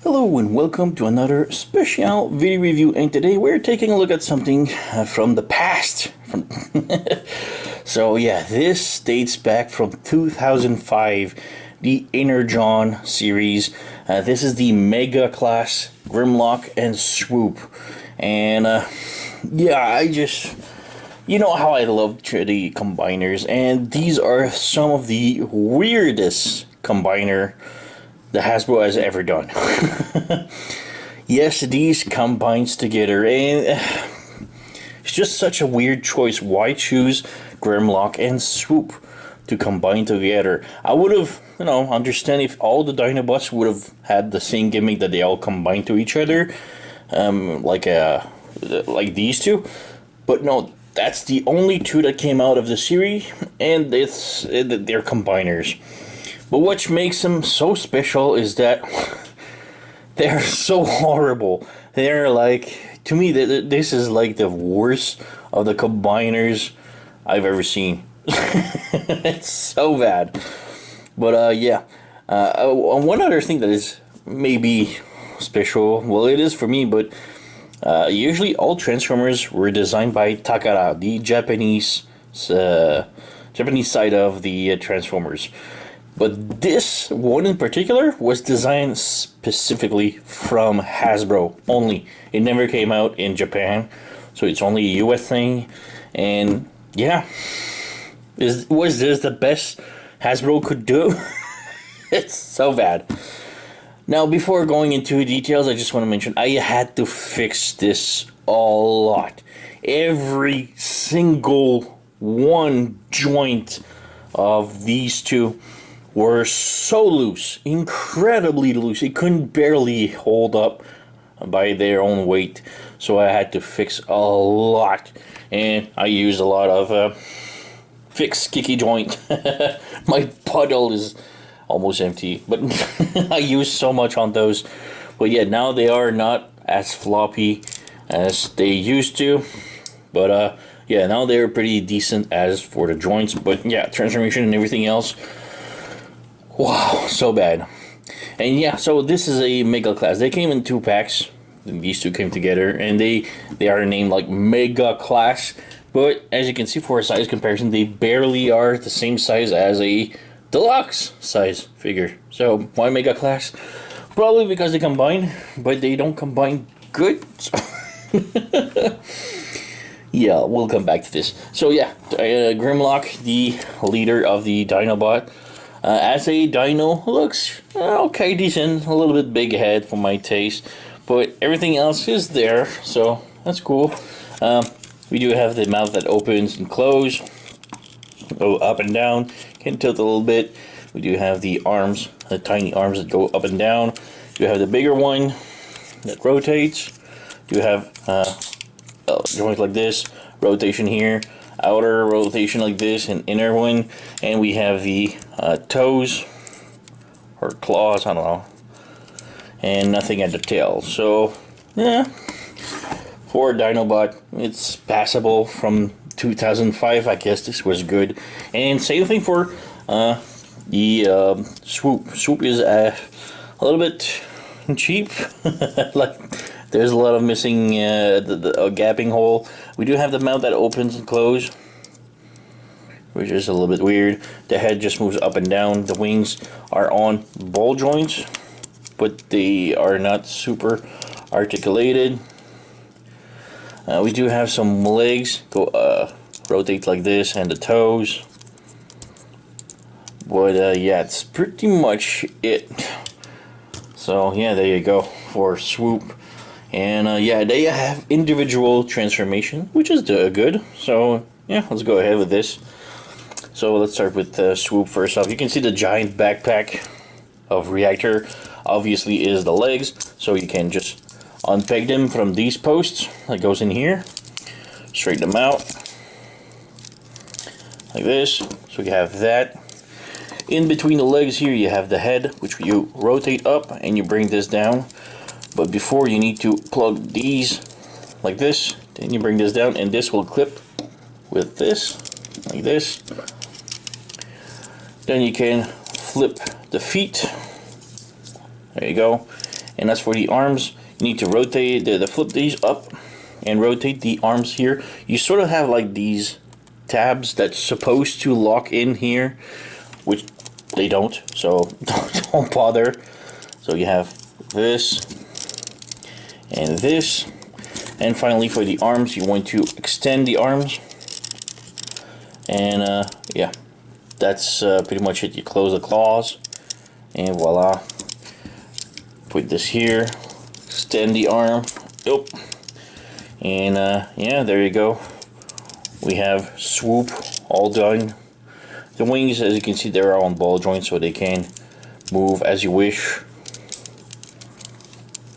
Hello and welcome to another special video review, and today we're taking a look at something from the past. So yeah, this dates back from 2005, the Energon series. This is the Mega class Grimlock and Swoop, and yeah, you know how I love the combiners, and these are some of the weirdest combiner the Hasbro has ever done. Yes, these combines together, and it's just such a weird choice. Why choose Grimlock and Swoop to combine together? I would have, understand if all the Dinobots would have had the same gimmick that they all combine to each other, like these two. But no, that's the only two that came out of the series, and they're combiners. But what makes them so special is that they're so horrible. They're like, to me, this is like the worst of the combiners I've ever seen. It's so bad. But yeah, one other thing that is maybe special, well, it is for me, but usually all Transformers were designed by Takara, the Japanese side of the Transformers. But this one in particular was designed specifically from Hasbro only. It never came out in Japan, so it's only a US thing. And yeah, was this the best Hasbro could do? It's so bad. Now, before going into details, I just want to mention I had to fix this a lot. Every single one joint of these two were so loose, incredibly loose. It couldn't barely hold up by their own weight, so I had to fix a lot, and I used a lot of fix kicky joint. My puddle is almost empty, but I used so much on those. But yeah, now they are not as floppy as they used to, but yeah, now they're pretty decent as for the joints. But yeah, transformation and everything else, wow, so bad. And yeah, so this is a Mega class. They came in 2 packs. These two came together, and they are named like Mega class. But as you can see, for a size comparison, they barely are the same size as a deluxe size figure. So why Mega class? Probably because they combine, but they don't combine good. Yeah, we'll come back to this. So yeah, Grimlock, the leader of the Dinobot. As a dino, looks okay, decent, a little bit big head for my taste, but everything else is there, so that's cool. We do have the mouth that opens and closes, go up and down, can tilt a little bit. We do have the arms, the tiny arms that go up and down. You have the bigger one that rotates. You have joints like this, rotation here, outer rotation like this, and inner one, and we have the toes or claws, I don't know, and nothing at the tail. So yeah, for Dinobot, it's passable. From 2005, I guess this was good. And same thing for the Swoop is a little bit cheap. Like, there's a lot of missing the gapping hole. We do have the mouth that opens and closes, which is a little bit weird. The head just moves up and down. The wings are on ball joints, but they are not super articulated. We do have some legs, rotate like this, and the toes. But yeah, it's pretty much it. So yeah, there you go for Swoop. And yeah, they have individual transformation, which is good. So yeah, let's go ahead with this. So let's start with Swoop first off. You can see the giant backpack of reactor obviously is the legs, so you can just unpeg them from these posts that goes in here, straighten them out like this. So you have that. In between the legs here you have the head, which you rotate up and you bring this down. But before, you need to plug these like this, then you bring this down, and this will clip with this, like this. Then you can flip the feet. There you go. And as for the arms, you need to rotate flip these up and rotate the arms here. You sort of have like these tabs that's supposed to lock in here, which they don't, so don't bother. So you have this and this, and finally for the arms, you want to extend the arms, and yeah, that's pretty much it. You close the claws, and voila. Put this here, extend the arm, and yeah, there you go. We have swoop all done. The wings, as you can see, they're on ball joints, so they can move as you wish.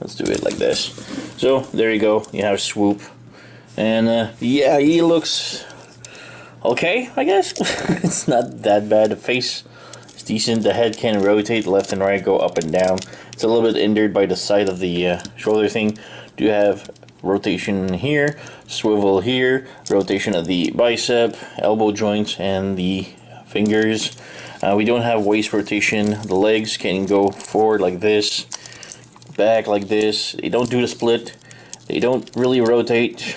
Let's do it like this. So there you go. You have swoop, and yeah, he looks okay, I guess. It's not that bad. The face is decent. The head can rotate left and right, go up and down. It's a little bit hindered by the side of the shoulder thing. Do have rotation here, swivel here, rotation of the bicep, elbow joints, and the fingers. We don't have waist rotation. The legs can go forward like this, back like this. They don't do the split. They don't really rotate.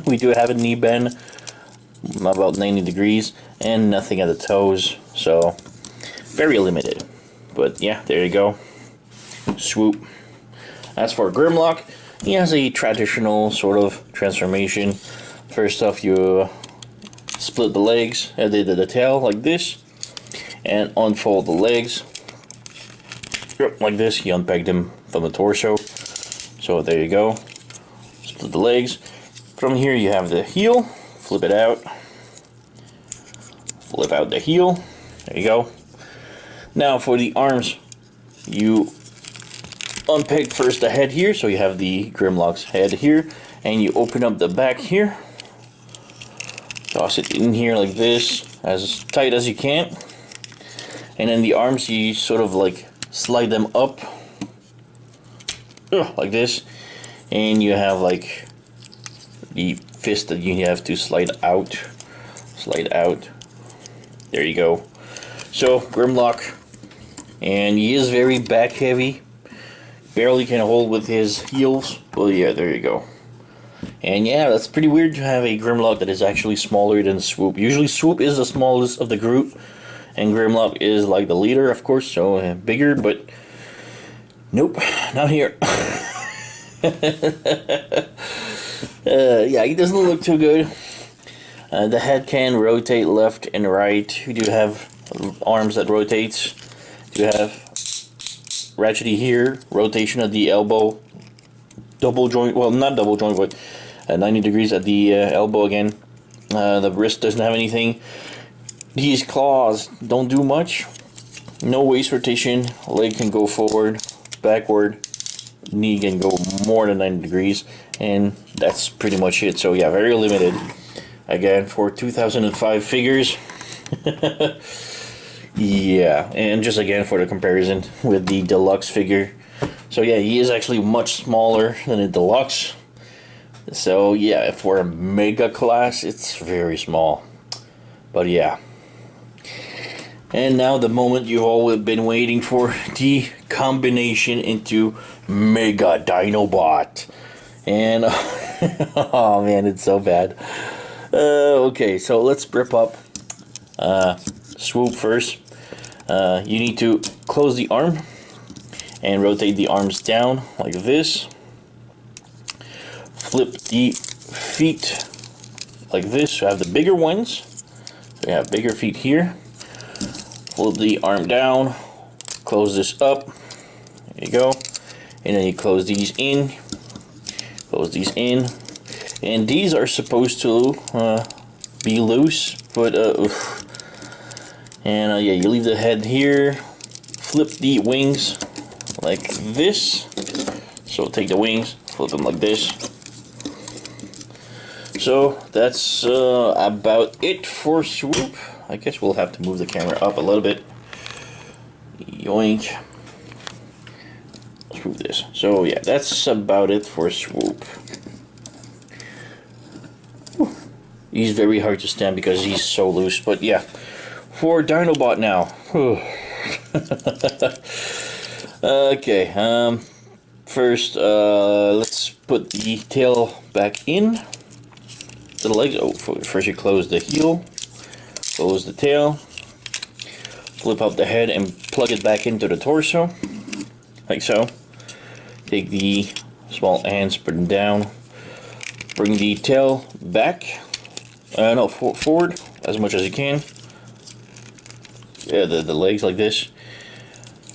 We do have a knee bend about 90 degrees, and nothing at the toes, so very limited. But yeah, there you go. Swoop. As for Grimlock, he has a traditional sort of transformation. First off, you split the legs, the tail like this, and unfold the legs like this. You unpeg them from the torso. So there you go. Split the legs. From here you have the heel. Flip it out. Flip out the heel. There you go. Now for the arms, you unpeg first the head here, so you have the Grimlock's head here, and you open up the back here. Toss it in here like this, as tight as you can. And then the arms, you sort of like slide them up like this, and you have like the fist that you have to slide out. There you go. So Grimlock, and he is very back heavy, barely can hold with his heels. Well, yeah, there you go. And yeah, that's pretty weird to have a Grimlock that is actually smaller than Swoop. Usually Swoop is the smallest of the group, and Grimlock is like the leader, of course, so bigger, but nope, not here. Yeah, he doesn't look too good. The head can rotate left and right. You do have arms that rotates. You have ratchety here, rotation of the elbow, double joint, well, not double joint, but 90 degrees at the elbow again. The wrist doesn't have anything. These claws don't do much. No waist rotation. Leg can go forward, backward. Knee can go more than 90 degrees. And that's pretty much it. So yeah, very limited. Again, for 2005 figures. Yeah, and just again for the comparison with the deluxe figure. So yeah, he is actually much smaller than a deluxe. So yeah, for a mega class, it's very small. But yeah. And now the moment you've all been waiting for, the combination into mega-dinobot. And oh man, it's so bad. Okay, so let's rip up Swoop first. You need to close the arm and rotate the arms down like this. Flip the feet like this. So I have the bigger ones. So you have bigger feet here. Flip the arm down. Close this up. There you go. And then you close these in. Close these in. And these are supposed to be loose, but and yeah, you leave the head here. Flip the wings like this. So take the wings, flip them like this. So that's about it for Swoop. I guess we'll have to move the camera up a little bit. Yoink. Let's move this. So yeah, that's about it for Swoop. He's very hard to stand because he's so loose, but yeah. For Dinobot now. Okay, First, let's put the tail back in. The legs. Oh, first you close the heel, close the tail, flip out the head, and plug it back into the torso, like so. Take the small ends, put them down. Bring the tail back. No, forward as much as you can. Yeah, the legs like this.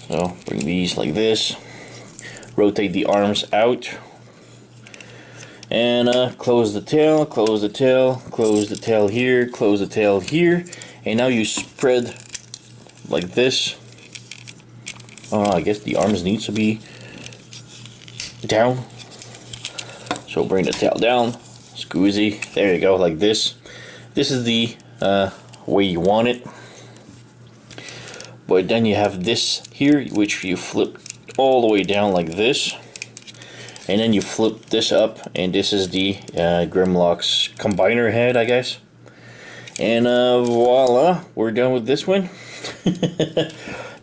So bring these like this. Rotate the arms out. And close the tail, close the tail, close the tail here, close the tail here. And now you spread like this. I guess the arms need to be down. So bring the tail down, squeezy, there you go, like this. This is the way you want it. But then you have this here, which you flip all the way down like this. And then you flip this up, and this is the Grimlock's combiner head, I guess. And voila, we're done with this one.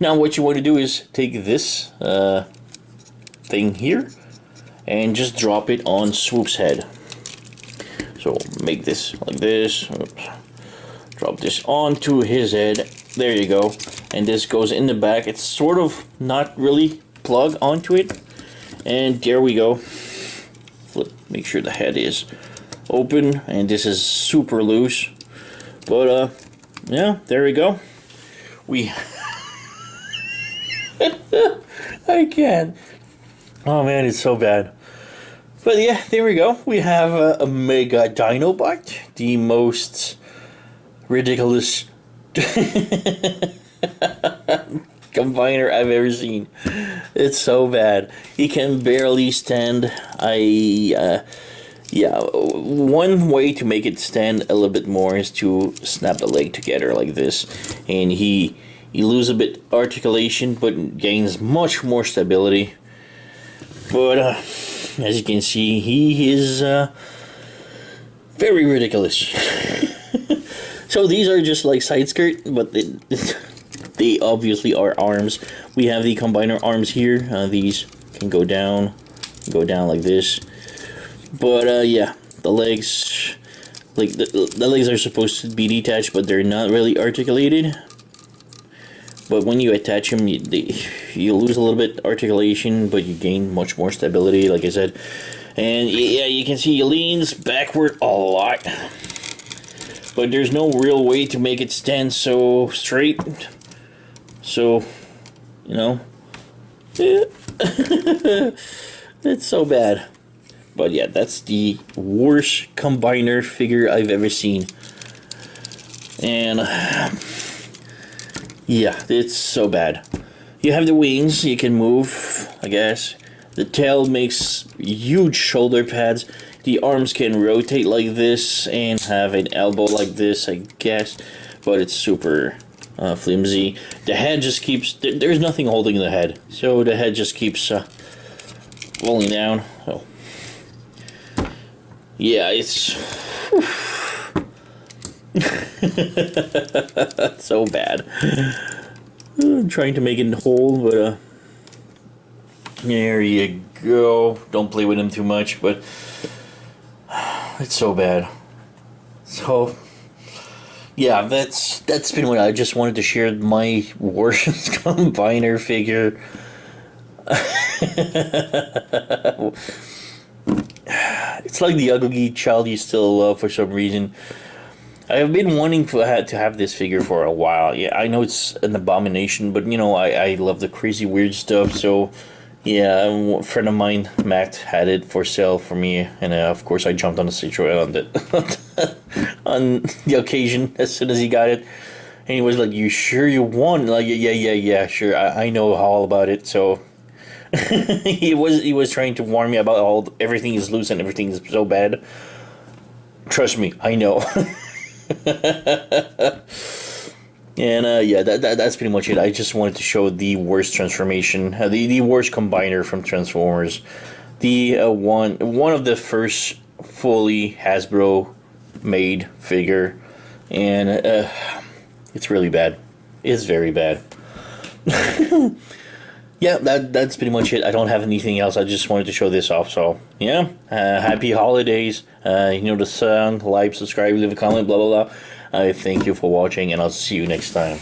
Now what you want to do is take this thing here and just drop it on Swoop's head. So make this like this. Oops. Drop this onto his head. There you go. And this goes in the back. It's sort of not really plug onto it. And there we go. Flip. Make sure the head is open. And this is super loose. But yeah, there we go. We I can't. Oh man, it's so bad. But yeah, there we go. We have a mega-dinobot, the most ridiculous combiner I've ever seen. It's so bad. He can barely stand. Yeah, one way to make it stand a little bit more is to snap the leg together like this, and he loses a bit articulation, but gains much more stability. But as you can see, he is very ridiculous. So these are just like side skirt, but they obviously are arms. We have the combiner arms here. These can go down like this. But yeah, the legs, like the legs are supposed to be detached, but they're not really articulated. But when you attach them, you lose a little bit articulation, but you gain much more stability, like I said. And yeah, you can see he leans backward a lot. But there's no real way to make it stand so straight. So, you know, it's so bad. But yeah, that's the worst combiner figure I've ever seen. And yeah, it's so bad. You have the wings, you can move, I guess. The tail makes huge shoulder pads. The arms can rotate like this and have an elbow like this, I guess. But it's super flimsy. The head just keeps... There's nothing holding the head. So the head just keeps falling down. Oh. Yeah, it's... so bad. I'm trying to make it whole, but there you go. Don't play with him too much, but it's so bad. So yeah, that's been what I just wanted to share. My worst combiner figure. It's like the ugly child you still love for some reason. I have been wanting to have this figure for a while. Yeah, I know it's an abomination, but you know, I love the crazy weird stuff. So yeah, a friend of mine, Matt, had it for sale for me, and of course I jumped on the situation on the occasion as soon as he got it. And he was like, "You sure you won?" Like, yeah, sure. I know all about it. So he was trying to warn me about everything is loose and everything is so bad. Trust me, I know. And yeah, that's pretty much it. I just wanted to show the worst transformation, the worst combiner from Transformers, the one of the first fully Hasbro made figure, and it's really bad. It's very bad. yeah, that's pretty much it. I don't have anything else. I just wanted to show this off. So yeah, happy holidays. You know the song, like, subscribe, leave a comment, blah blah blah. I thank you for watching, and I'll see you next time.